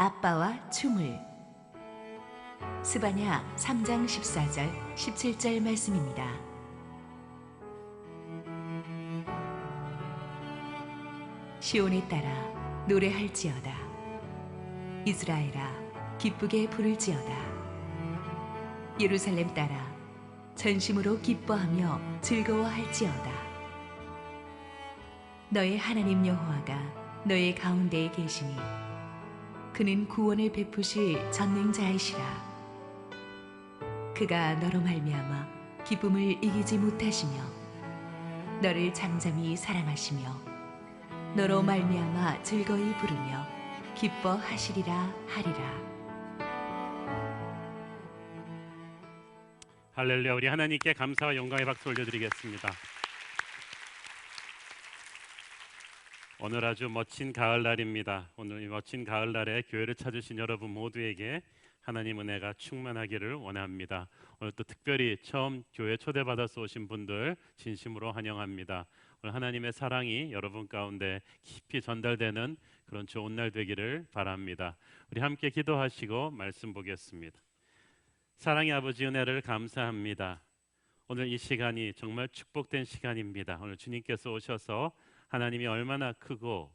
아빠와 춤을. 스바냐 3장 14절 17절 말씀입니다. 시온에 따라 노래할지어다. 이스라엘아 기쁘게 부를지어다. 예루살렘 따라 전심으로 기뻐하며 즐거워할지어다. 너의 하나님 여호와가 너의 가운데에 계시니 그는 구원을 베푸실 전능자이시라. 그가 너로 말미암아 기쁨을 이기지 못하시며 너를 잠잠히 사랑하시며 너로 말미암아 즐거이 부르며 기뻐하시리라 하리라. 할렐루야. 우리 하나님께 감사와 영광의 박수 올려드리겠습니다. 오늘 아주 멋진 가을날입니다. 오늘 이 멋진 가을날에 교회를 찾으신 여러분 모두에게 하나님 은혜가 충만하기를 원합니다. 오늘 또 특별히 처음 교회 초대받아서 오신 분들 진심으로 환영합니다. 오늘 하나님의 사랑이 여러분 가운데 깊이 전달되는 그런 좋은 날 되기를 바랍니다. 우리 함께 기도하시고 말씀 보겠습니다. 사랑의 아버지 은혜를 감사합니다. 오늘 이 시간이 정말 축복된 시간입니다. 오늘 주님께서 오셔서 하나님이 얼마나 크고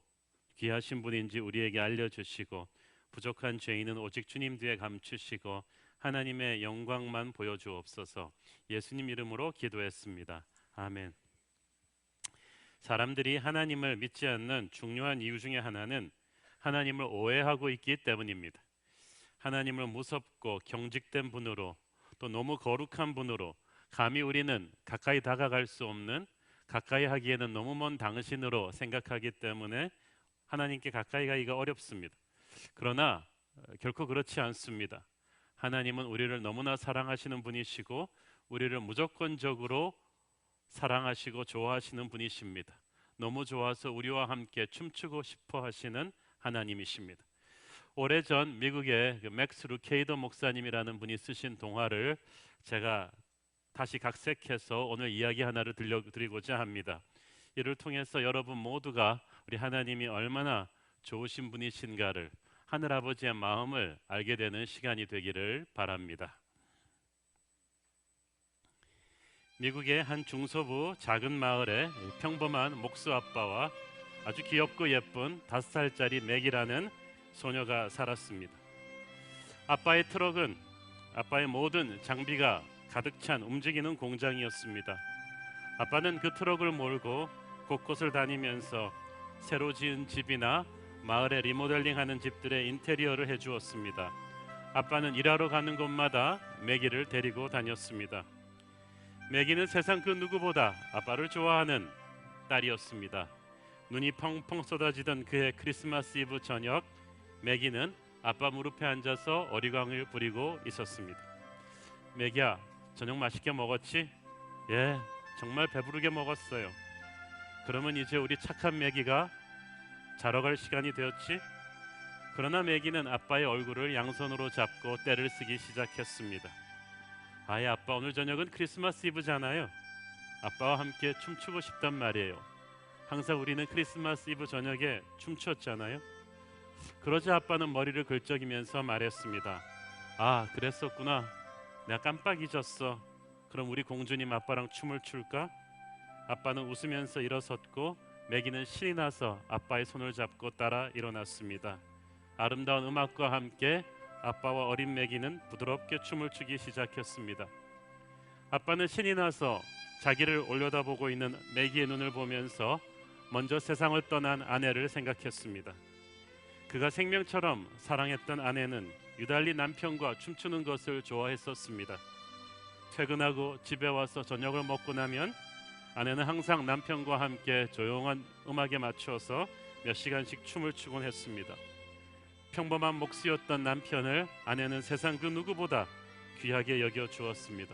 귀하신 분인지 우리에게 알려주시고 부족한 죄인은 오직 주님 뒤에 감추시고 하나님의 영광만 보여주옵소서. 예수님 이름으로 기도했습니다. 아멘. 사람들이 하나님을 믿지 않는 중요한 이유 중에 하나는 하나님을 오해하고 있기 때문입니다. 하나님을 무섭고 경직된 분으로 또 너무 거룩한 분으로 감히 우리는 가까이 다가갈 수 없는 가까이 하기에는 너무 먼 당신으로 생각하기 때문에 하나님께 가까이 가기가 어렵습니다. 그러나 결코 그렇지 않습니다. 하나님은 우리를 너무나 사랑하시는 분이시고 우리를 무조건적으로 사랑하시고 좋아하시는 분이십니다. 너무 좋아서 우리와 함께 춤추고 싶어 하시는 하나님이십니다. 오래전 미국의 맥스 루케이더 목사님이라는 분이 쓰신 동화를 제가 다시 각색해서 오늘 이야기 하나를 들려드리고자 합니다. 이를 통해서 여러분 모두가 우리 하나님이 얼마나 좋으신 분이신가를, 하늘아버지의 마음을 알게 되는 시간이 되기를 바랍니다. 미국의 한 중서부 작은 마을에 평범한 목수 아빠와 아주 귀엽고 예쁜 5살짜리 맥이라는 소녀가 살았습니다. 아빠의 트럭은 아빠의 모든 장비가 가득 찬 움직이는 공장이었습니다. 아빠는 그 트럭을 몰고 곳곳을 다니면서 새로 지은 집이나 마을에 리모델링하는 집들의 인테리어를 해주었습니다. 아빠는 일하러 가는 곳마다 매기를 데리고 다녔습니다. 매기는 세상 그 누구보다 아빠를 좋아하는 딸이었습니다. 눈이 펑펑 쏟아지던 그해 크리스마스 이브 저녁, 매기는 아빠 무릎에 앉아서 어리광을 부리고 있었습니다. 매기야, 저녁 맛있게 먹었지? 예, 정말 배부르게 먹었어요. 그러면 이제 우리 착한 매기가 자러 갈 시간이 되었지? 그러나 매기는 아빠의 얼굴을 양손으로 잡고 떼를 쓰기 시작했습니다. 아이, 아빠 오늘 저녁은 크리스마스 이브잖아요. 아빠와 함께 춤추고 싶단 말이에요. 항상 우리는 크리스마스 이브 저녁에 춤췄잖아요. 그러자 아빠는 머리를 긁적이면서 말했습니다. 아, 그랬었구나. 내가 깜빡 잊었어. 그럼 우리 공주님 아빠랑 춤을 출까? 아빠는 웃으면서 일어섰고 매기는 신이 나서 아빠의 손을 잡고 따라 일어났습니다. 아름다운 음악과 함께 아빠와 어린 매기는 부드럽게 춤을 추기 시작했습니다. 아빠는 신이 나서 자기를 올려다보고 있는 매기의 눈을 보면서 먼저 세상을 떠난 아내를 생각했습니다. 그가 생명처럼 사랑했던 아내는 유달리 남편과 춤추는 것을 좋아했었습니다. 퇴근하고 집에 와서 저녁을 먹고 나면 아내는 항상 남편과 함께 조용한 음악에 맞추어서 몇 시간씩 춤을 추곤 했습니다. 평범한 목수였던 남편을 아내는 세상 그 누구보다 귀하게 여겨 주었습니다.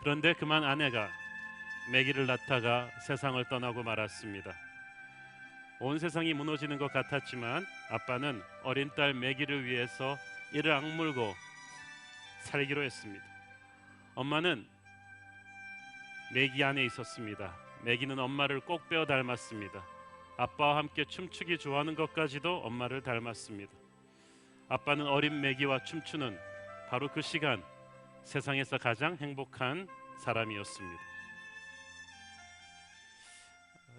그런데 그만 아내가 매기를 낳다가 세상을 떠나고 말았습니다. 온 세상이 무너지는 것 같았지만 아빠는 어린 딸 매기를 위해서 이를 악물고 살기로 했습니다. 엄마는 매기 안에 있었습니다. 매기는 엄마를 꼭 빼어 닮았습니다. 아빠와 함께 춤추기 좋아하는 것까지도 엄마를 닮았습니다. 아빠는 어린 매기와 춤추는 바로 그 시간 세상에서 가장 행복한 사람이었습니다.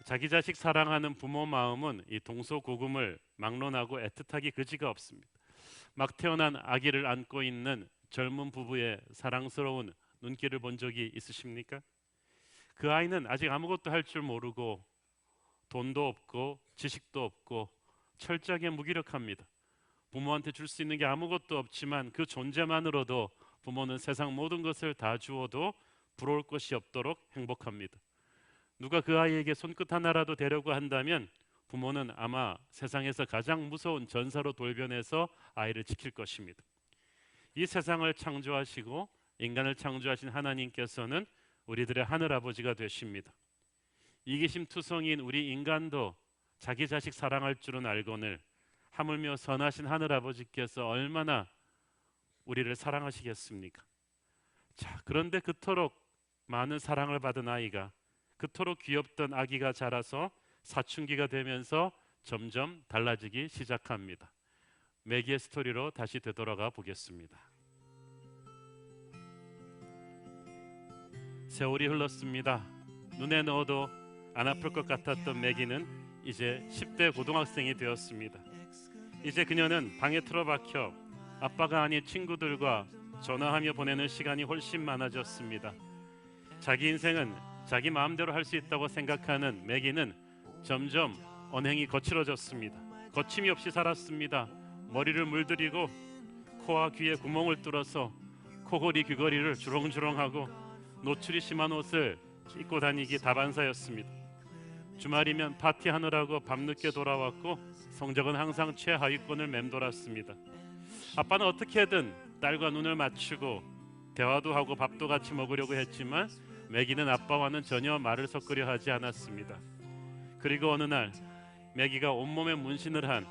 자기 자식 사랑하는 부모 마음은 이 동서고금을 막론하고 애틋하기 그지가 없습니다. 막 태어난 아기를 안고 있는 젊은 부부의 사랑스러운 눈길을 본 적이 있으십니까? 그 아이는 아직 아무것도 할 줄 모르고 돈도 없고 지식도 없고 철저하게 무기력합니다. 부모한테 줄 수 있는 게 아무것도 없지만 그 존재만으로도 부모는 세상 모든 것을 다 주어도 부러울 것이 없도록 행복합니다. 누가 그 아이에게 손끝 하나라도 대려고 한다면 부모는 아마 세상에서 가장 무서운 전사로 돌변해서 아이를 지킬 것입니다. 이 세상을 창조하시고 인간을 창조하신 하나님께서는 우리들의 하늘아버지가 되십니다. 이기심 투성이인 우리 인간도 자기 자식 사랑할 줄은 알거늘 하물며 선하신 하늘아버지께서 얼마나 우리를 사랑하시겠습니까? 자, 그런데 그토록 많은 사랑을 받은 아이가, 그토록 귀엽던 아기가 자라서 사춘기가 되면서 점점 달라지기 시작합니다. 매기의 스토리로 다시 되돌아가 보겠습니다. 세월이 흘렀습니다. 눈에 넣어도 안 아플 것 같았던 매기는 이제 10대 고등학생이 되었습니다. 이제 그녀는 방에 틀어박혀 아빠가 아닌 친구들과 전화하며 보내는 시간이 훨씬 많아졌습니다. 자기 인생은 자기 마음대로 할 수 있다고 생각하는 매기는 점점 언행이 거칠어졌습니다. 거침이 없이 살았습니다. 머리를 물들이고 코와 귀에 구멍을 뚫어서 코골이 귀걸이를 주렁주렁하고 노출이 심한 옷을 입고 다니기 다반사였습니다. 주말이면 파티하느라고 밤늦게 돌아왔고 성적은 항상 최하위권을 맴돌았습니다. 아빠는 어떻게든 딸과 눈을 맞추고 대화도 하고 밥도 같이 먹으려고 했지만 매기는 아빠와는 전혀 말을 섞으려 하지 않았습니다. 그리고 어느 날 매기가 온몸에 문신을 한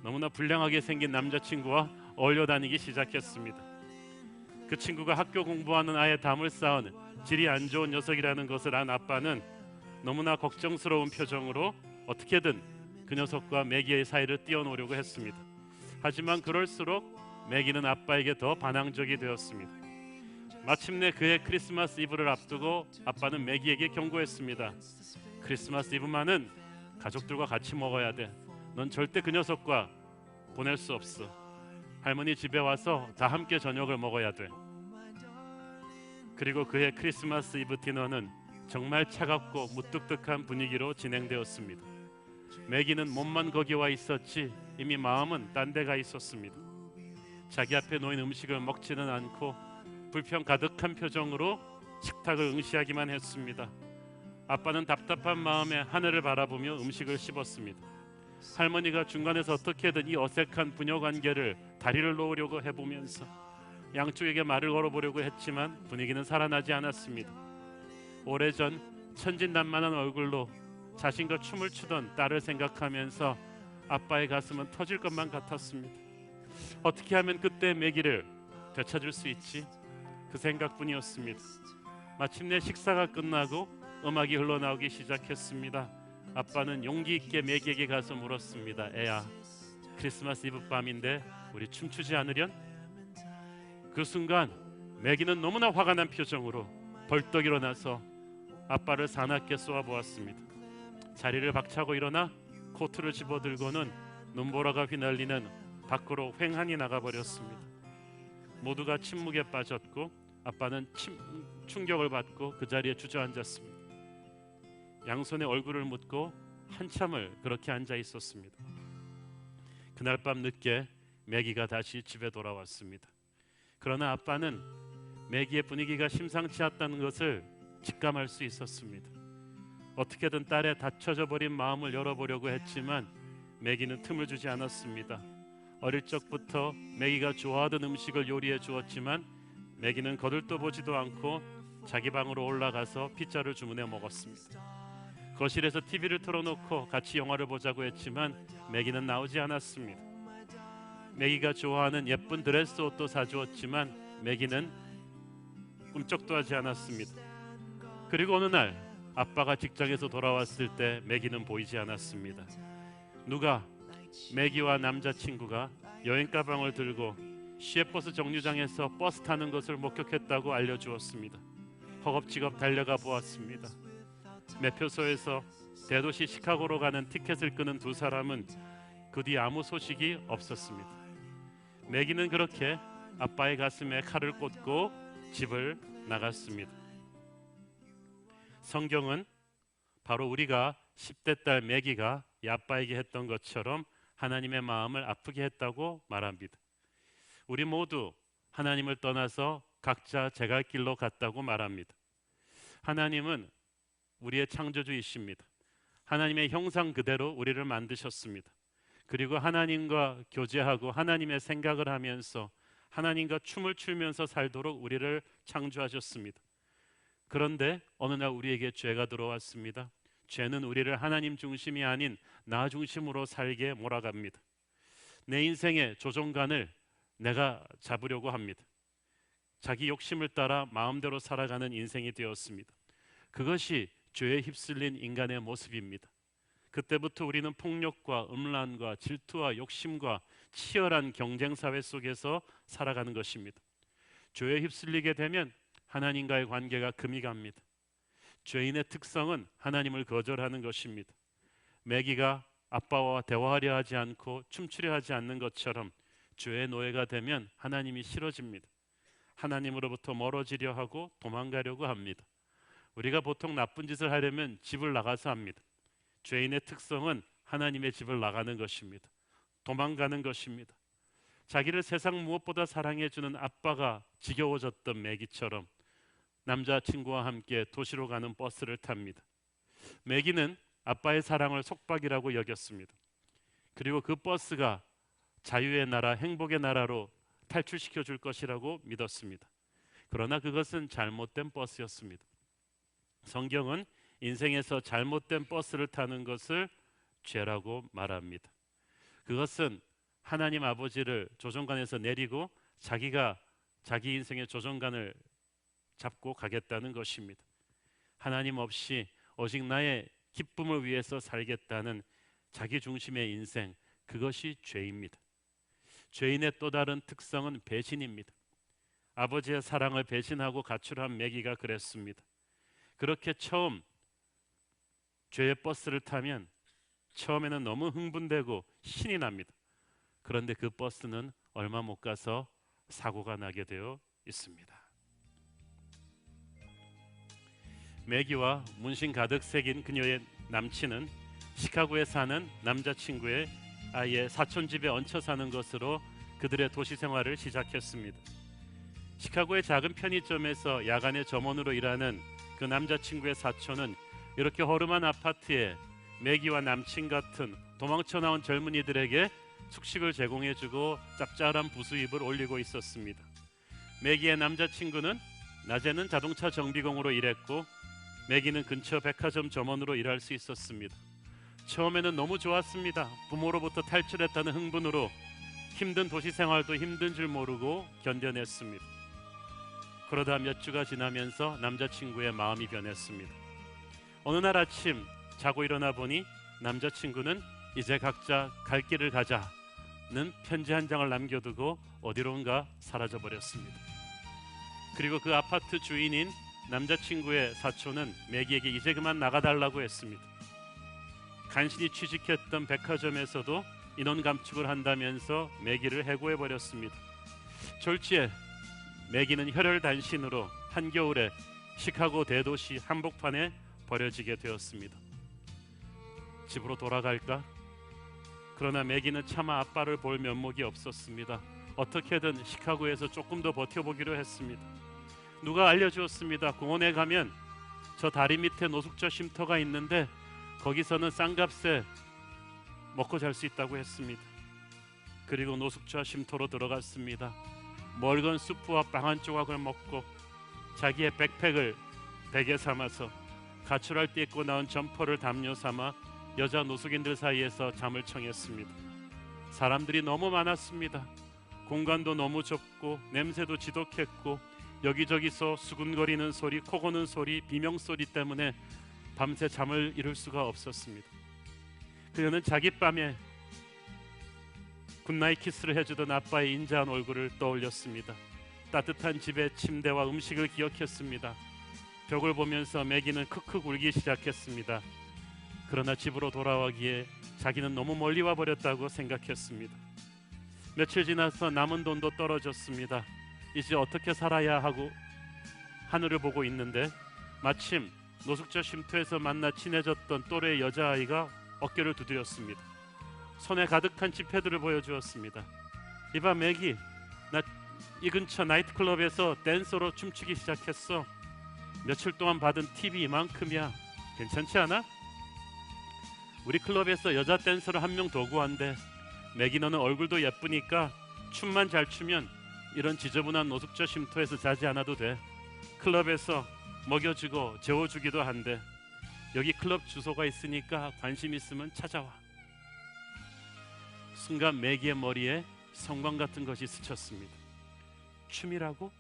너무나 불량하게 생긴 남자친구와 어울려 다니기 시작했습니다. 그 친구가 학교 공부하는 아이의 담을 쌓은 질이 안 좋은 녀석이라는 것을 안 아빠는 너무나 걱정스러운 표정으로 어떻게든 그 녀석과 매기의 사이를 띄워놓으려고 했습니다. 하지만 그럴수록 매기는 아빠에게 더 반항적이 되었습니다. 마침내 그의 크리스마스 이브를 앞두고 아빠는 매기에게 경고했습니다. 크리스마스 이브만은 가족들과 같이 먹어야 돼. 넌 절대 그 녀석과 보낼 수 없어. 할머니 집에 와서 다 함께 저녁을 먹어야 돼. 그리고 그의 크리스마스 이브 디너는 정말 차갑고 무뚝뚝한 분위기로 진행되었습니다. 매기는 몸만 거기 와 있었지 이미 마음은 딴 데 가 있었습니다. 자기 앞에 놓인 음식을 먹지는 않고 불평 가득한 표정으로 식탁을 응시하기만 했습니다. 아빠는 답답한 마음에 하늘을 바라보며 음식을 씹었습니다. 할머니가 중간에서 어떻게든 이 어색한 부녀 관계를 다리를 놓으려고 해보면서 양쪽에게 말을 걸어보려고 했지만 분위기는 살아나지 않았습니다. 오래전 천진난만한 얼굴로 자신과 춤을 추던 딸을 생각하면서 아빠의 가슴은 터질 것만 같았습니다. 어떻게 하면 그때 매기를 되찾을 수 있지? 그 생각뿐이었습니다. 마침내 식사가 끝나고 음악이 흘러나오기 시작했습니다. 아빠는 용기 있게 매기에게 가서 물었습니다. 애야, 크리스마스 이브 밤인데 우리 춤추지 않으련? 그 순간 매기는 너무나 화가 난 표정으로 벌떡 일어나서 아빠를 사납게 쏘아보았습니다. 자리를 박차고 일어나 코트를 집어들고는 눈보라가 휘날리는 밖으로 횡하니 나가버렸습니다. 모두가 침묵에 빠졌고 아빠는 충격을 받고 그 자리에 주저앉았습니다. 양손에 얼굴을 묻고 한참을 그렇게 앉아 있었습니다. 그날 밤 늦게 매기가 다시 집에 돌아왔습니다. 그러나 아빠는 매기의 분위기가 심상치 않다는 것을 직감할 수 있었습니다. 어떻게든 딸의 닫혀져 버린 마음을 열어보려고 했지만 매기는 틈을 주지 않았습니다. 어릴 적부터 매기가 좋아하던 음식을 요리해 주었지만 매기는 거들떠 보지도 않고 자기 방으로 올라가서 피자를 주문해 먹었습니다. 거실에서 TV를 틀어놓고 같이 영화를 보자고 했지만 매기는 나오지 않았습니다. 매기가 좋아하는 예쁜 드레스 옷도 사주었지만 매기는 꿈쩍도 하지 않았습니다. 그리고 어느 날 아빠가 직장에서 돌아왔을 때 매기는 보이지 않았습니다. 누가 매기와 남자친구가 여행 가방을 들고 시외버스 정류장에서 버스 타는 것을 목격했다고 알려주었습니다. 허겁지겁 달려가 보았습니다. 매표소에서 대도시 시카고로 가는 티켓을 끄는 두 사람은 그 뒤 아무 소식이 없었습니다. 매기는 그렇게 아빠의 가슴에 칼을 꽂고 집을 나갔습니다. 성경은 바로 우리가 10대 딸 매기가 이 아빠에게 했던 것처럼 하나님의 마음을 아프게 했다고 말합니다. 우리 모두 하나님을 떠나서 각자 제갈 길로 갔다고 말합니다. 하나님은 우리의 창조주이십니다. 하나님의 형상 그대로 우리를 만드셨습니다. 그리고 하나님과 교제하고 하나님의 생각을 하면서 하나님과 춤을 추면서 살도록 우리를 창조하셨습니다. 그런데 어느 날 우리에게 죄가 들어왔습니다. 죄는 우리를 하나님 중심이 아닌 나 중심으로 살게 몰아갑니다. 내 인생의 조종관을 내가 잡으려고 합니다. 자기 욕심을 따라 마음대로 살아가는 인생이 되었습니다. 그것이 죄에 휩쓸린 인간의 모습입니다. 그때부터 우리는 폭력과 음란과 질투와 욕심과 치열한 경쟁 사회 속에서 살아가는 것입니다. 죄에 휩쓸리게 되면 하나님과의 관계가 금이 갑니다. 죄인의 특성은 하나님을 거절하는 것입니다. 매기가 아빠와 대화하려 하지 않고 춤추려 하지 않는 것처럼 죄의 노예가 되면 하나님이 싫어집니다. 하나님으로부터 멀어지려 하고 도망가려고 합니다. 우리가 보통 나쁜 짓을 하려면 집을 나가서 합니다. 죄인의 특성은 하나님의 집을 나가는 것입니다. 도망가는 것입니다. 자기를 세상 무엇보다 사랑해주는 아빠가 지겨워졌던 매기처럼 남자친구와 함께 도시로 가는 버스를 탑니다. 매기는 아빠의 사랑을 속박이라고 여겼습니다. 그리고 그 버스가 자유의 나라, 행복의 나라로 탈출시켜 줄 것이라고 믿었습니다. 그러나 그것은 잘못된 버스였습니다. 성경은 인생에서 잘못된 버스를 타는 것을 죄라고 말합니다. 그것은 하나님 아버지를 조종관에서 내리고 자기가 자기 인생의 조종관을 잡고 가겠다는 것입니다. 하나님 없이 오직 나의 기쁨을 위해서 살겠다는 자기 중심의 인생, 그것이 죄입니다. 죄인의 또 다른 특성은 배신입니다. 아버지의 사랑을 배신하고 가출한 매기가 그랬습니다. 그렇게 처음 죄의 버스를 타면 처음에는 너무 흥분되고 신이 납니다. 그런데 그 버스는 얼마 못 가서 사고가 나게 되어 있습니다. 매기와 문신 가득 새긴 그녀의 남친은 시카고에 사는 남자친구의 아이의 사촌집에 얹혀 사는 것으로 그들의 도시 생활을 시작했습니다. 시카고의 작은 편의점에서 야간에 점원으로 일하는 그 남자친구의 사촌은 이렇게 허름한 아파트에 매기와 남친 같은 도망쳐 나온 젊은이들에게 숙식을 제공해주고 짭짤한 부수입을 올리고 있었습니다. 매기의 남자친구는 낮에는 자동차 정비공으로 일했고 매기는 근처 백화점 점원으로 일할 수 있었습니다. 처음에는 너무 좋았습니다. 부모로부터 탈출했다는 흥분으로 힘든 도시 생활도 힘든 줄 모르고 견뎌냈습니다. 그러다 몇 주가 지나면서 남자친구의 마음이 변했습니다. 어느 날 아침 자고 일어나 보니 남자친구는 이제 각자 갈 길을 가자는 편지 한 장을 남겨두고 어디론가 사라져버렸습니다. 그리고 그 아파트 주인인 남자친구의 사촌은 매기에게 이제 그만 나가달라고 했습니다. 간신히 취직했던 백화점에서도 인원 감축을 한다면서 매기를 해고해버렸습니다. 졸지에 매기는 혈혈단신으로 한겨울에 시카고 대도시 한복판에 버려지게 되었습니다. 집으로 돌아갈까? 그러나 매기는 차마 아빠를 볼 면목이 없었습니다. 어떻게든 시카고에서 조금 더 버텨보기로 했습니다. 누가 알려주었습니다. 공원에 가면 저 다리 밑에 노숙자 쉼터가 있는데 거기서는 싼 값에 먹고 잘 수 있다고 했습니다. 그리고 노숙자 쉼터로 들어갔습니다. 멀건 수프와 빵 한 조각을 먹고 자기의 백팩을 베개 삼아서 가출할 때 입고 나온 점퍼를 담요 삼아 여자 노숙인들 사이에서 잠을 청했습니다. 사람들이 너무 많았습니다. 공간도 너무 좁고 냄새도 지독했고 여기저기서 수군거리는 소리, 코 고는 소리, 비명소리 때문에 밤새 잠을 이룰 수가 없었습니다. 그녀는 자기 밤에 굿나잇 키스를 해주던 아빠의 인자한 얼굴을 떠올렸습니다. 따뜻한 집의 침대와 음식을 기억했습니다. 벽을 보면서 매기는 크크 울기 시작했습니다. 그러나 집으로 돌아가기에 자기는 너무 멀리 와버렸다고 생각했습니다. 며칠 지나서 남은 돈도 떨어졌습니다. 이제 어떻게 살아야 하고 하늘을 보고 있는데 마침 노숙자 쉼터에서 만나 친해졌던 또래 여자아이가 어깨를 두드렸습니다. 손에 가득한 지폐들을 보여주었습니다. 이봐 매기, 나 이 근처 나이트클럽에서 댄서로 춤추기 시작했어. 며칠 동안 받은 팁이 이만큼이야. 괜찮지 않아? 우리 클럽에서 여자 댄서를 한 명 더 구한대. 매기 너는 얼굴도 예쁘니까 춤만 잘 추면 이런 지저분한 노숙자 쉼터에서 자지 않아도 돼. 클럽에서 먹여주고 재워주기도 한대. 여기 클럽 주소가 있으니까 관심 있으면 찾아와. 순간 매기의 머리에 성광 같은 것이 스쳤습니다. 춤이라고?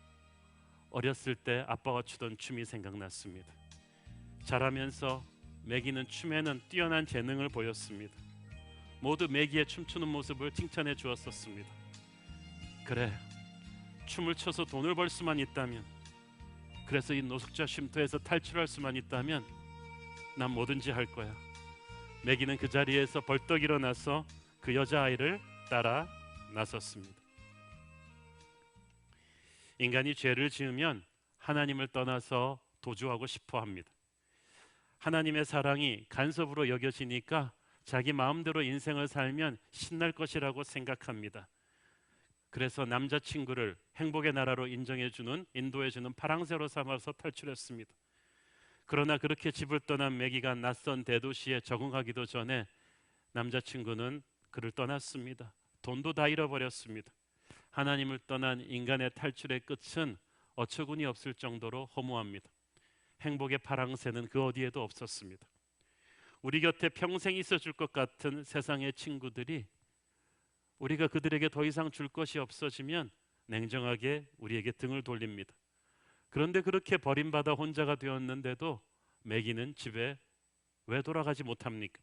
어렸을 때 아빠가 추던 춤이 생각났습니다. 자라면서 매기는 춤에는 뛰어난 재능을 보였습니다. 모두 매기의 춤추는 모습을 칭찬해 주었었습니다. 그래, 춤을 춰서 돈을 벌 수만 있다면, 그래서 이 노숙자 쉼터에서 탈출할 수만 있다면 난 뭐든지 할 거야. 매기는 그 자리에서 벌떡 일어나서 그 여자아이를 따라 나섰습니다. 인간이 죄를 지으면 하나님을 떠나서 도주하고 싶어 합니다. 하나님의 사랑이 간섭으로 여겨지니까 자기 마음대로 인생을 살면 신날 것이라고 생각합니다. 그래서 남자친구를 행복의 나라로 인도해주는 파랑새로 삼아서 탈출했습니다. 그러나 그렇게 집을 떠난 매기가 낯선 대도시에 적응하기도 전에 남자친구는 그를 떠났습니다. 돈도 다 잃어버렸습니다. 하나님을 떠난 인간의 탈출의 끝은 어처구니 없을 정도로 허무합니다. 행복의 파랑새는 그 어디에도 없었습니다. 우리 곁에 평생 있어줄 것 같은 세상의 친구들이 우리가 그들에게 더 이상 줄 것이 없어지면 냉정하게 우리에게 등을 돌립니다. 그런데 그렇게 버림받아 혼자가 되었는데도 매기는 집에 왜 돌아가지 못합니까?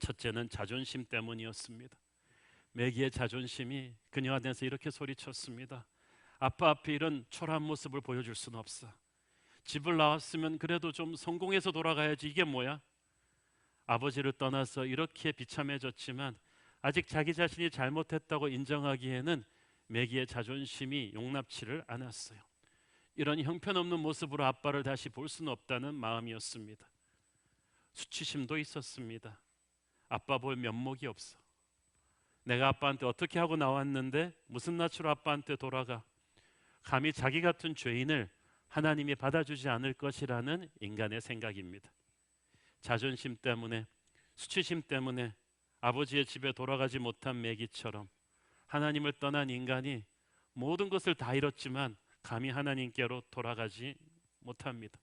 첫째는 자존심 때문이었습니다. 매기의 자존심이 그녀 안에서 이렇게 소리쳤습니다. 아빠 앞에 이런 초라한 모습을 보여줄 수는 없어. 집을 나왔으면 그래도 좀 성공해서 돌아가야지. 이게 뭐야? 아버지를 떠나서 이렇게 비참해졌지만 아직 자기 자신이 잘못했다고 인정하기에는 매기의 자존심이 용납치를 않았어요. 이런 형편없는 모습으로 아빠를 다시 볼 수는 없다는 마음이었습니다. 수치심도 있었습니다. 아빠 볼 면목이 없어. 내가 아빠한테 어떻게 하고 나왔는데 무슨 낯으로 아빠한테 돌아가. 감히 자기 같은 죄인을 하나님이 받아주지 않을 것이라는 인간의 생각입니다. 자존심 때문에, 수치심 때문에 아버지의 집에 돌아가지 못한 매기처럼 하나님을 떠난 인간이 모든 것을 다 잃었지만 감히 하나님께로 돌아가지 못합니다.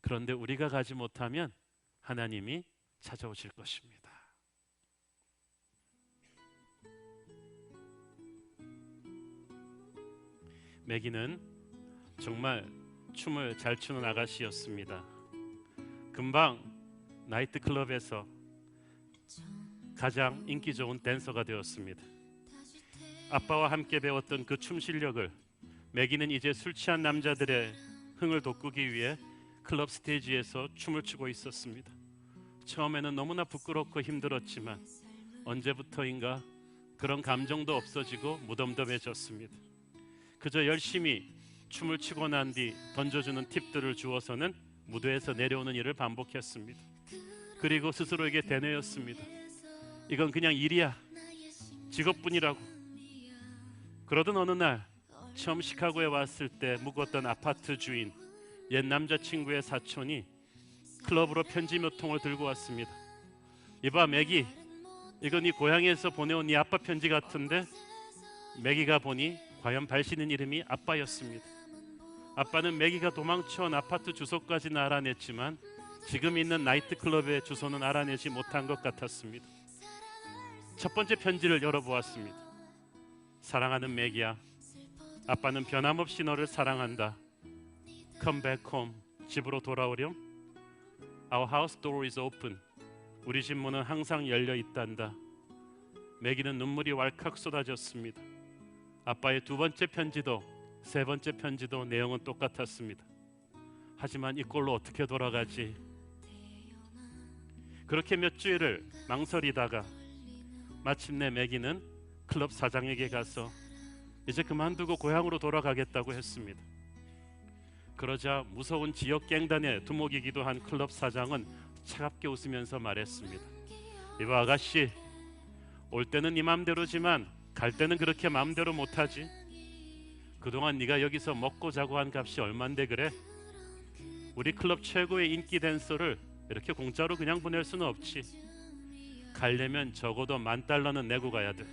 그런데 우리가 가지 못하면 하나님이 찾아오실 것입니다. 매기는 정말 춤을 잘 추는 아가씨였습니다. 금방 나이트클럽에서 가장 인기 좋은 댄서가 되었습니다. 아빠와 함께 배웠던 그 춤 실력을 매기는 이제 술 취한 남자들의 흥을 돋구기 위해 클럽 스테이지에서 춤을 추고 있었습니다. 처음에는 너무나 부끄럽고 힘들었지만 언제부터인가 그런 감정도 없어지고 무덤덤해졌습니다. 그저 열심히 춤을 추고 난 뒤 던져주는 팁들을 주어서는 무대에서 내려오는 일을 반복했습니다. 그리고 스스로에게 되뇌었습니다. 이건 그냥 일이야. 직업뿐이라고. 그러던 어느 날 처음 시카고에 왔을 때 묵었던 아파트 주인 옛 남자친구의 사촌이 클럽으로 편지 몇 통을 들고 왔습니다. 이봐 매기, 이건 네 고향에서 보내온 네 아빠 편지 같은데. 매기가 보니 과연 발신인 이름이 아빠였습니다. 아빠는 매기가 도망쳐온 아파트 주소까지는 알아냈지만 지금 있는 나이트클럽의 주소는 알아내지 못한 것 같았습니다. 첫 번째 편지를 열어보았습니다. 사랑하는 매기야, 아빠는 변함없이 너를 사랑한다. Come back home. 집으로 돌아오렴. Our house door is open. 우리 집 문은 항상 열려 있단다. 매기는 눈물이 왈칵 쏟아졌습니다. 아빠의 두 번째 편지도 세 번째 편지도 내용은 똑같았습니다. 하지만 이 꼴로 어떻게 돌아가지? 그렇게 몇 주일을 망설이다가 마침내 매기는 클럽 사장에게 가서 이제 그만두고 고향으로 돌아가겠다고 했습니다. 그러자 무서운 지역 갱단의 두목이기도 한 클럽 사장은 차갑게 웃으면서 말했습니다. 이봐 아가씨, 올 때는 네 맘대로지만 갈 때는 그렇게 맘대로 못하지. 그동안 네가 여기서 먹고 자고 한 값이 얼만데 그래? 우리 클럽 최고의 인기 댄서를 이렇게 공짜로 그냥 보낼 수는 없지. 가려면 적어도 $10,000는 내고 가야 돼.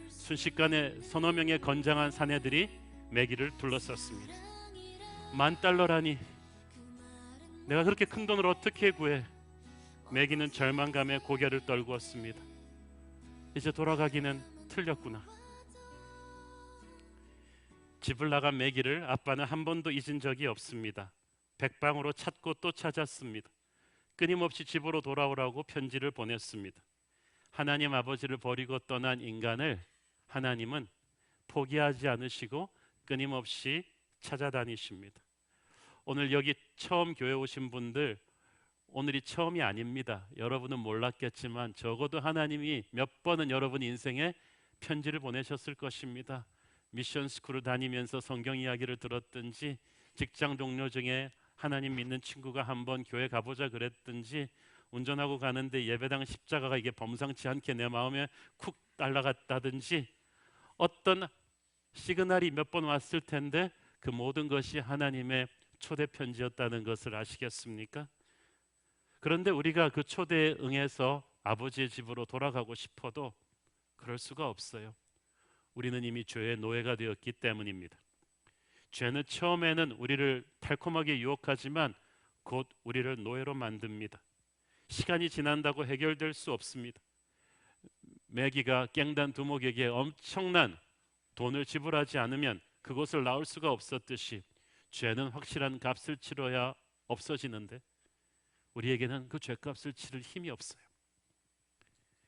순식간에 서너 명의 건장한 사내들이 매기를 둘러쌌습니다. $10,000라니, 내가 그렇게 큰 돈을 어떻게 구해? 매기는 절망감에 고개를 떨구었습니다. 이제 돌아가기는 틀렸구나. 집을 나간 매기를 아빠는 한 번도 잊은 적이 없습니다. 백방으로 찾고 또 찾았습니다. 끊임없이 집으로 돌아오라고 편지를 보냈습니다. 하나님 아버지를 버리고 떠난 인간을 하나님은 포기하지 않으시고 끊임없이 찾아다니십니다. 오늘 여기 처음 교회 오신 분들, 오늘이 처음이 아닙니다. 여러분은 몰랐겠지만 적어도 하나님이 몇 번은 여러분 인생에 편지를 보내셨을 것입니다. 미션 스쿨을 다니면서 성경 이야기를 들었든지, 직장 동료 중에 하나님 믿는 친구가 한번 교회 가보자 그랬든지, 운전하고 가는데 예배당 십자가가 이게 범상치 않게 내 마음에 쿡 날아갔다든지, 어떤 시그널이 몇 번 왔을 텐데 그 모든 것이 하나님의 초대 편지였다는 것을 아시겠습니까? 그런데 우리가 그 초대에 응해서 아버지의 집으로 돌아가고 싶어도 그럴 수가 없어요. 우리는 이미 죄의 노예가 되었기 때문입니다. 죄는 처음에는 우리를 달콤하게 유혹하지만 곧 우리를 노예로 만듭니다. 시간이 지난다고 해결될 수 없습니다. 매기가 깽단 두목에게 엄청난 돈을 지불하지 않으면 그곳을 나올 수가 없었듯이 죄는 확실한 값을 치러야 없어지는데 우리에게는 그 죄값을 치를 힘이 없어요.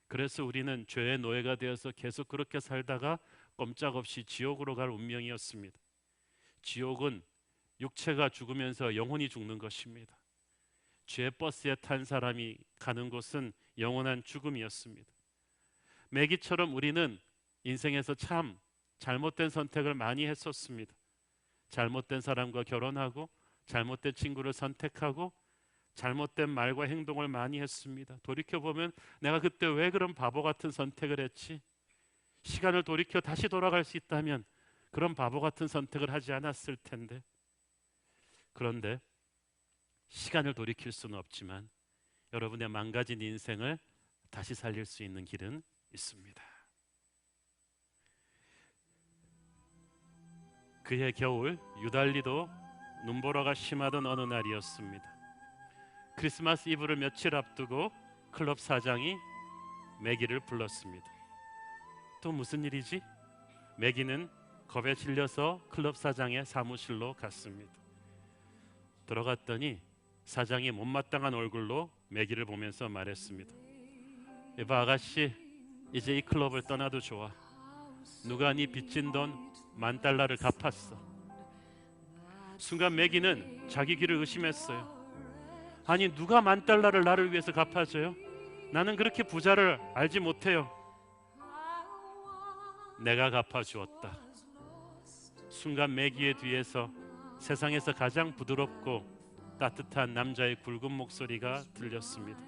그래서 우리는 죄의 노예가 되어서 계속 그렇게 살다가 꼼짝없이 지옥으로 갈 운명이었습니다. 지옥은 육체가 죽으면서 영혼이 죽는 것입니다. 죄 버스에 탄 사람이 가는 곳은 영원한 죽음이었습니다. 매기처럼 우리는 인생에서 참 잘못된 선택을 많이 했었습니다. 잘못된 사람과 결혼하고 잘못된 친구를 선택하고 잘못된 말과 행동을 많이 했습니다. 돌이켜보면 내가 그때 왜 그런 바보 같은 선택을 했지? 시간을 돌이켜 다시 돌아갈 수 있다면 그런 바보 같은 선택을 하지 않았을 텐데. 그런데 시간을 돌이킬 수는 없지만 여러분의 망가진 인생을 다시 살릴 수 있는 길은 있습니다. 그해 겨울 유달리도 눈보라가 심하던 어느 날이었습니다. 크리스마스 이브를 며칠 앞두고 클럽 사장이 매기를 불렀습니다. 또 무슨 일이지? 매기는 겁에 질려서 클럽 사장의 사무실로 갔습니다. 들어갔더니 사장이 못마땅한 얼굴로 매기를 보면서 말했습니다. 이봐 아가씨, 이제 이 클럽을 떠나도 좋아. 누가 네 빚진 돈 $10,000를 갚았어. 순간 매기는 자기 귀를 의심했어요. 아니 누가 $10,000를 나를 위해서 갚아줘요? 나는 그렇게 부자를 알지 못해요. 내가 갚아주었다. 순간 매기의 뒤에서 세상에서 가장 부드럽고 따뜻한 남자의 굵은 목소리가 들렸습니다.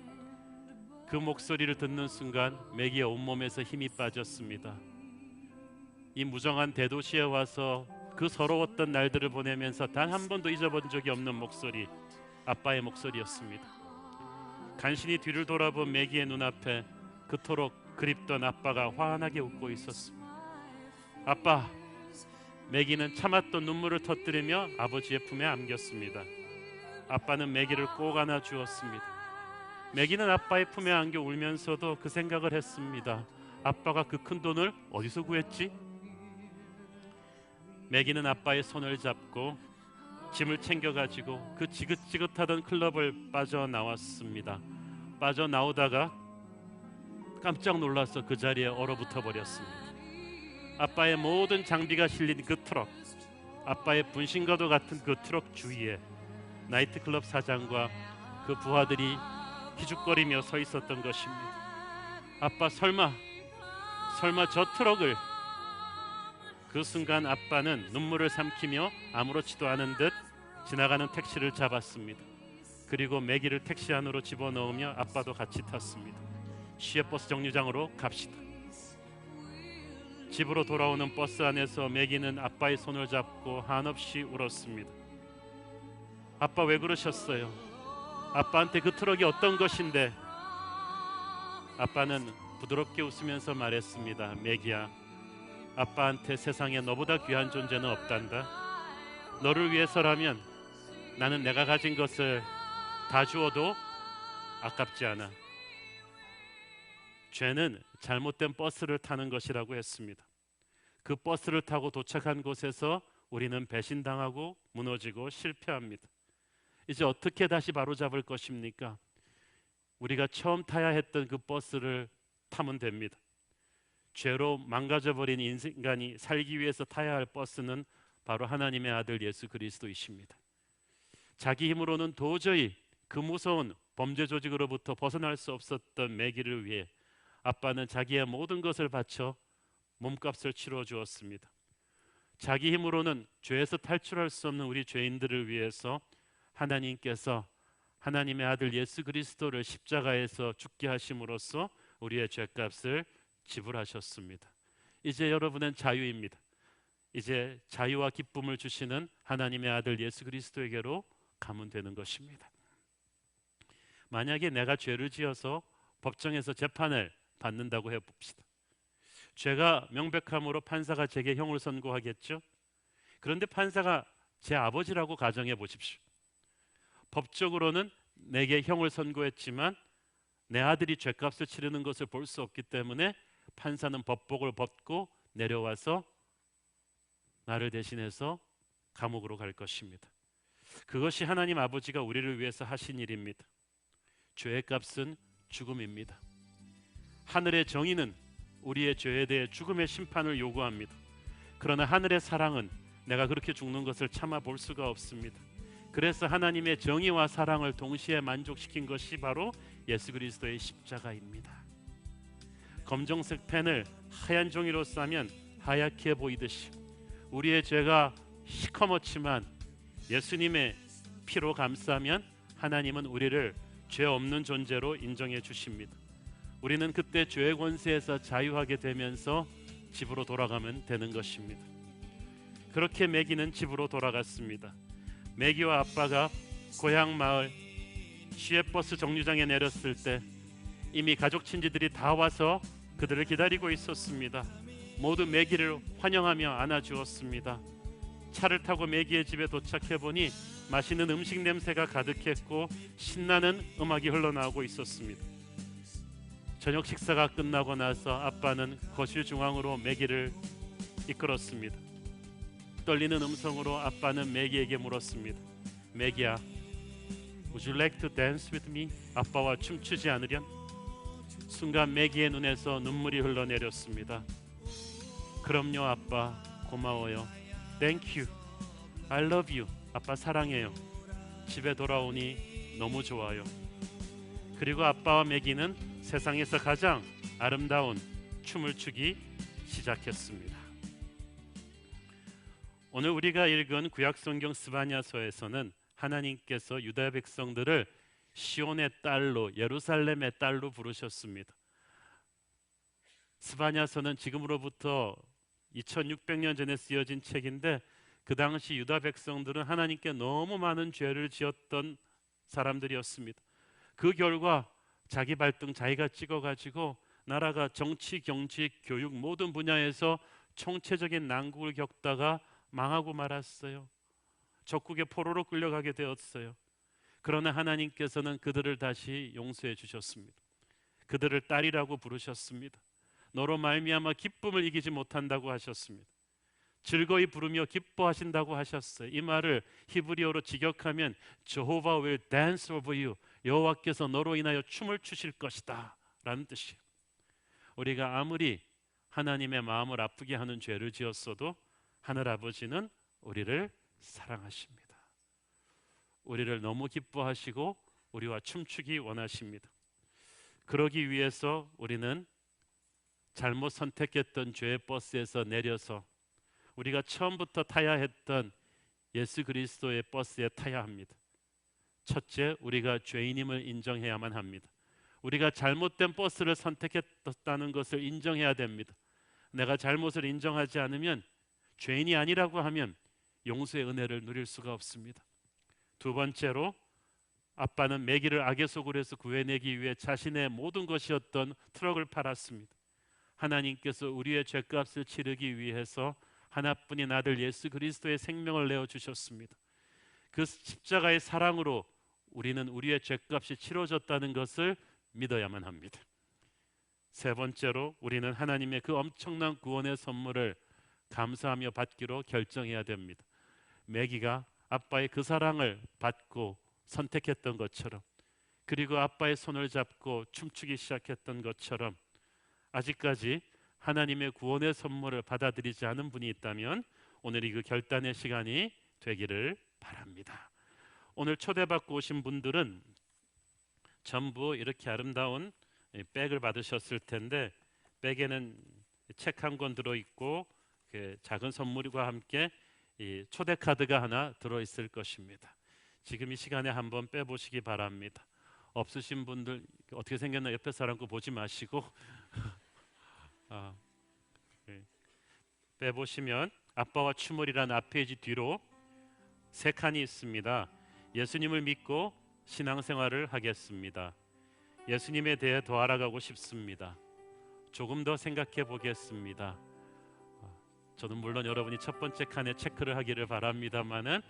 그 목소리를 듣는 순간 매기의 온몸에서 힘이 빠졌습니다. 이 무정한 대도시에 와서 그 서러웠던 날들을 보내면서 단 한 번도 잊어본 적이 없는 목소리, 아빠의 목소리였습니다. 간신히 뒤를 돌아본 매기의 눈앞에 그토록 그립던 아빠가 환하게 웃고 있었습니다. 아빠! 매기는 참았던 눈물을 터뜨리며 아버지의 품에 안겼습니다. 아빠는 매기를 꼭 안아주었습니다. 매기는 아빠의 품에 안겨 울면서도 그 생각을 했습니다. 아빠가 그 큰 돈을 어디서 구했지? 매기는 아빠의 손을 잡고 짐을 챙겨가지고 그 지긋지긋하던 클럽을 빠져나왔습니다. 빠져나오다가 깜짝 놀라서 그 자리에 얼어붙어 버렸습니다. 아빠의 모든 장비가 실린 그 트럭, 아빠의 분신과도 같은 그 트럭 주위에 나이트클럽 사장과 그 부하들이 기죽거리며 서 있었던 것입니다. 아빠 설마 저 트럭을. 그 순간 아빠는 눈물을 삼키며 아무렇지도 않은 듯 지나가는 택시를 잡았습니다. 그리고 매기를 택시 안으로 집어넣으며 아빠도 같이 탔습니다. 시외버스 정류장으로 갑시다. 집으로 돌아오는 버스 안에서 매기는 아빠의 손을 잡고 한없이 울었습니다. 아빠 왜 그러셨어요? 아빠한테 그 트럭이 어떤 것인데? 아빠는 부드럽게 웃으면서 말했습니다. 매기야, 아빠한테 세상에 너보다 귀한 존재는 없단다. 너를 위해서라면 나는 내가 가진 것을 다 주어도 아깝지 않아. 죄는 잘못된 버스를 타는 것이라고 했습니다. 그 버스를 타고 도착한 곳에서 우리는 배신당하고 무너지고 실패합니다. 이제 어떻게 다시 바로잡을 것입니까? 우리가 처음 타야 했던 그 버스를 타면 됩니다. 죄로 망가져버린 인간이 살기 위해서 타야 할 버스는 바로 하나님의 아들 예수 그리스도이십니다. 자기 힘으로는 도저히 그 무서운 범죄 조직으로부터 벗어날 수 없었던 매기를 위해 아빠는 자기의 모든 것을 바쳐 몸값을 치러 주었습니다. 자기 힘으로는 죄에서 탈출할 수 없는 우리 죄인들을 위해서 하나님께서 하나님의 아들 예수 그리스도를 십자가에서 죽게 하심으로써 우리의 죄값을 지불하셨습니다. 이제 여러분은 자유입니다. 이제 자유와 기쁨을 주시는 하나님의 아들 예수 그리스도에게로 가면 되는 것입니다. 만약에 내가 죄를 지어서 법정에서 재판을 받는다고 해봅시다. 죄가 명백함으로 판사가 제게 형을 선고하겠죠. 그런데 판사가 제 아버지라고 가정해 보십시오. 법적으로는 내게 형을 선고했지만 내 아들이 죄값을 치르는 것을 볼 수 없기 때문에 판사는 법복을 벗고 내려와서 나를 대신해서 감옥으로 갈 것입니다. 그것이 하나님 아버지가 우리를 위해서 하신 일입니다. 죄의 값은 죽음입니다. 하늘의 정의는 우리의 죄에 대해 죽음의 심판을 요구합니다. 그러나 하늘의 사랑은 내가 그렇게 죽는 것을 참아 볼 수가 없습니다. 그래서 하나님의 정의와 사랑을 동시에 만족시킨 것이 바로 예수 그리스도의 십자가입니다. 검정색 펜을 하얀 종이로 싸면 하얗게 보이듯이 우리의 죄가 시커멓지만 예수님의 피로 감싸면 하나님은 우리를 죄 없는 존재로 인정해 주십니다. 우리는 그때 죄의 권세에서 자유하게 되면서 집으로 돌아가면 되는 것입니다. 그렇게 매기는 집으로 돌아갔습니다. 매기와 아빠가 고향 마을 시외버스 정류장에 내렸을 때 이미 가족 친지들이 다 와서 그들을 기다리고 있었습니다. 모두 매기를 환영하며 안아주었습니다. 차를 타고 매기의 집에 도착해 보니 맛있는 음식 냄새가 가득했고 신나는 음악이 흘러나오고 있었습니다. 저녁 식사가 끝나고 나서 아빠는 거실 중앙으로 매기를 이끌었습니다. 떨리는 음성으로 아빠는 매기에게 물었습니다. 매기야, Would you like to dance with me? 아빠와 춤추지 않으련? 순간 매기의 눈에서 눈물이 흘러내렸습니다. 그럼요 아빠, 고마워요. Thank you. I love you. 아빠 사랑해요. 집에 돌아오니 너무 좋아요. 그리고 아빠와 매기는 세상에서 가장 아름다운 춤을 추기 시작했습니다. 오늘 우리가 읽은 구약성경 스바냐서에서는 하나님께서 유다 백성들을 시온의 딸로, 예루살렘의 딸로 부르셨습니다. 스바냐서는 지금으로부터 2600년 전에 쓰여진 책인데 그 당시 유다 백성들은 하나님께 너무 많은 죄를 지었던 사람들이었습니다. 그 결과 자기 발등 자기가 찍어가지고 나라가 정치, 경제, 교육 모든 분야에서 총체적인 난국을 겪다가 망하고 말았어요. 적국의 포로로 끌려가게 되었어요. 그러나 하나님께서는 그들을 다시 용서해 주셨습니다. 그들을 딸이라고 부르셨습니다. 너로 말미암아 기쁨을 이기지 못한다고 하셨습니다. 즐거이 부르며 기뻐하신다고 하셨어요. 이 말을 히브리어로 직역하면 Jehovah will dance over you. 여호와께서 너로 인하여 춤을 추실 것이다 라는 뜻이에요. 우리가 아무리 하나님의 마음을 아프게 하는 죄를 지었어도 하늘 아버지는 우리를 사랑하십니다. 우리를 너무 기뻐하시고 우리와 춤추기 원하십니다. 그러기 위해서 우리는 잘못 선택했던 죄의 버스에서 내려서 우리가 처음부터 타야 했던 예수 그리스도의 버스에 타야 합니다. 첫째, 우리가 죄인임을 인정해야만 합니다. 우리가 잘못된 버스를 선택했다는 것을 인정해야 됩니다. 내가 잘못을 인정하지 않으면, 죄인이 아니라고 하면 용서의 은혜를 누릴 수가 없습니다. 두 번째로, 아빠는 매기를 악의 소굴에서 구해내기 위해 자신의 모든 것이었던 트럭을 팔았습니다. 하나님께서 우리의 죄값을 치르기 위해서 하나뿐인 아들 예수 그리스도의 생명을 내어주셨습니다. 그 십자가의 사랑으로 우리는 우리의 죄값이 치러졌다는 것을 믿어야만 합니다. 세 번째로, 우리는 하나님의 그 엄청난 구원의 선물을 감사하며 받기로 결정해야 됩니다. 매기가 아빠의 그 사랑을 받고 선택했던 것처럼, 그리고 아빠의 손을 잡고 춤추기 시작했던 것처럼, 아직까지 하나님의 구원의 선물을 받아들이지 않은 분이 있다면 오늘이 그 결단의 시간이 되기를 바랍니다. 오늘 초대받고 오신 분들은 전부 이렇게 아름다운 백을 받으셨을 텐데, 백에는 책 한 권 들어있고 작은 선물과 함께 이 초대 카드가 하나 들어있을 것입니다. 지금 이 시간에 한번 빼보시기 바랍니다. 없으신 분들 어떻게 생겼나 옆에 사람 거 보지 마시고 빼보시면 아빠와 춤을이라는 앞페이지 뒤로 세 칸이 있습니다. 예수님을 믿고 신앙생활을 하겠습니다. 예수님에 대해 더 알아가고 싶습니다. 조금 더 생각해 보겠습니다. 저는 물론 여러분이 첫 번째 칸에 체크를 하기를 바랍니다만은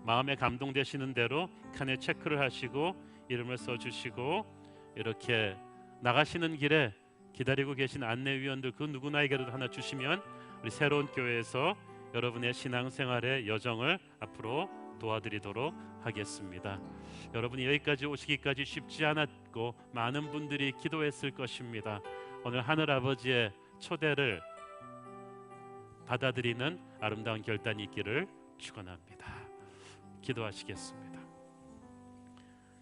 마음에 감동되시는 대로 칸에 체크를 하시고 이름을 써주시고, 이렇게 나가시는 길에 기다리고 계신 안내위원들 그 누구나에게도 하나 주시면 우리 새로운 교회에서 여러분의 신앙생활의 여정을 앞으로 도와드리도록 하겠습니다. 여러분이 여기까지 오시기까지 쉽지 않았고 많은 분들이 기도했을 것입니다. 오늘 하늘 아버지의 초대를 받아들이는 아름다운 결단이 있기를 축원합니다. 기도하시겠습니다.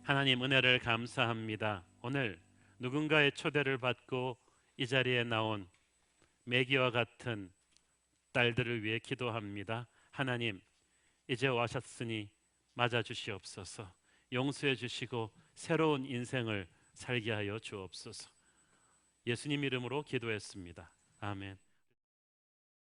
하나님, 은혜를 감사합니다. 오늘 누군가의 초대를 받고 이 자리에 나온 매기와 같은 딸들을 위해 기도합니다. 하나님, 이제 와셨으니 맞아 주시옵소서. 용서해 주시고 새로운 인생을 살게 하여 주옵소서. 예수님 이름으로 기도했습니다. 아멘.